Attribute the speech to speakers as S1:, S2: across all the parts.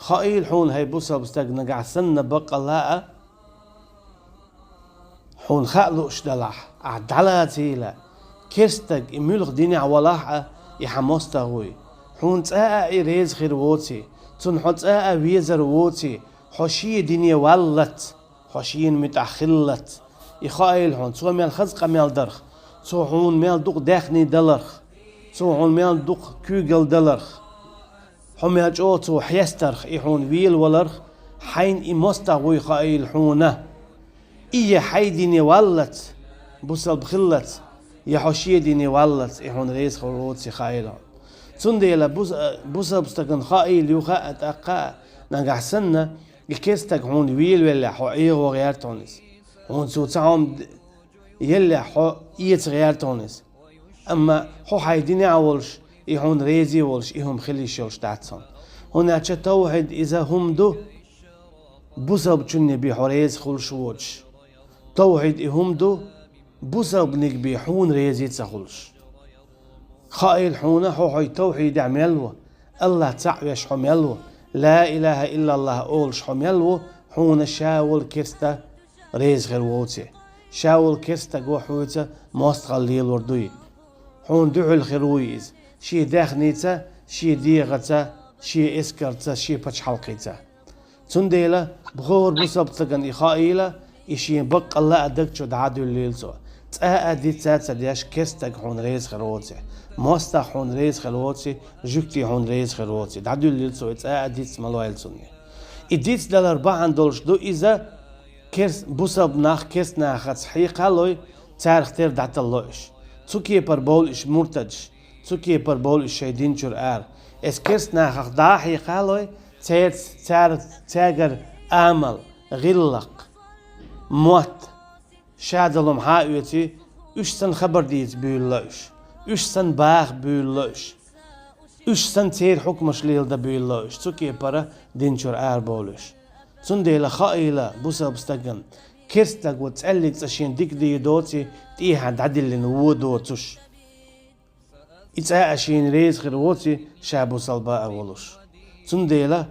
S1: خائل حون هاي بوسا بستقنا قعسنا بقى لا حون خالو اشدلح عدلا تيلا كرستق امولغ ديني عولاح يحموستا غوي حون تاء إيريز خير ووتي تون حون تاء ويزر ووتي حوشي ديني والت حوشين متأخلت يخائل حون تو ميل خزق ميل درخ تو حون ميل دوق داخني دلرخ تو حون ميل دوق كوغل دلرخ حون ميل جو تو حيسترخ يحون ويل ولرخ حين إموستا غوي خائل حونه إيه حي ديني والت بوصل بخلت يا حوشي ديني والت يحون ريز خروتي خائل تنديلا بوصل بستقن خائل يوخا أتأقا نقع سنة الكيستك هون ويل ولا حو إيه غير تونس هون سو تعم يلا حو إيه غير تونس أما حو حيديني عولش يهون ريزي ولش يهم خلي شولش تعتصن هنا توحد إذا هم دو بوصل بتشني بحريز خلش ووش توحد يهم دو بوصل بنك حون ريزي تخلش خائل حونه حو توحيد عملوه الله تعيش حملوه لا إله إلا الله أولش حميلو حون شاول كرستا ريز غير ووتي شاول كرستا جو حويتا موستغل ليل وردوي حون دعو الخرويز شي داخنيتا شي ديغتا شي اسكرتا شي باتش حلقيتا تنديلا بغور بصبتغن إخائيلا إشي بق الله أدكتشو دعادو الليل سوا تاء ديتا تدياش كرستا حون ريز غير ووتي موستا حون ريز خلوتي جوكتي حون ريز خلوتي دعدو اللي تسويت اديت مالويل سوني اديت دال 4 دولش دو اذا كيرس بوسب ناخ كيرس ناخ حقيقه لوي تاريخ تير دعت اللوش تسوكي بر بول اش مرتج تسوكي بر بول اش شيدين جور ار اس كيرس ناخ دا حقيقه لوي تاجر امل غلق موت شادلم حاويتي اش سن خبر ديت بيولوش اش سن باغ بيولوش اش سن تير حكمش ليل دا بيولوش تسوكي برا دينشور ار بولوش تنديلا خائلة بوسا بستقن كيرستك وتسألك تشين ديك دي دوتي تيها دعدل نودوتش اشين ريز خيروتي شابو صلباء ولوش تنديلا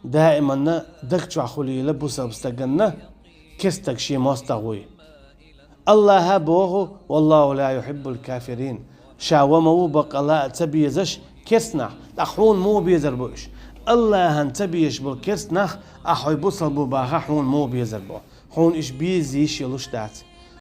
S1: دائما دكتشو خليلة بوسا بستقن كيرستك شي مستغوي الله بوغو والله لا يحب الكافرين شاومو بق الله تبيزش كسنح أخون مو بيزربوش الله هن تبيش بالكسنح أحوي بوصل بو باها حون مو بيزربو حون إش بيزيش يلوش دات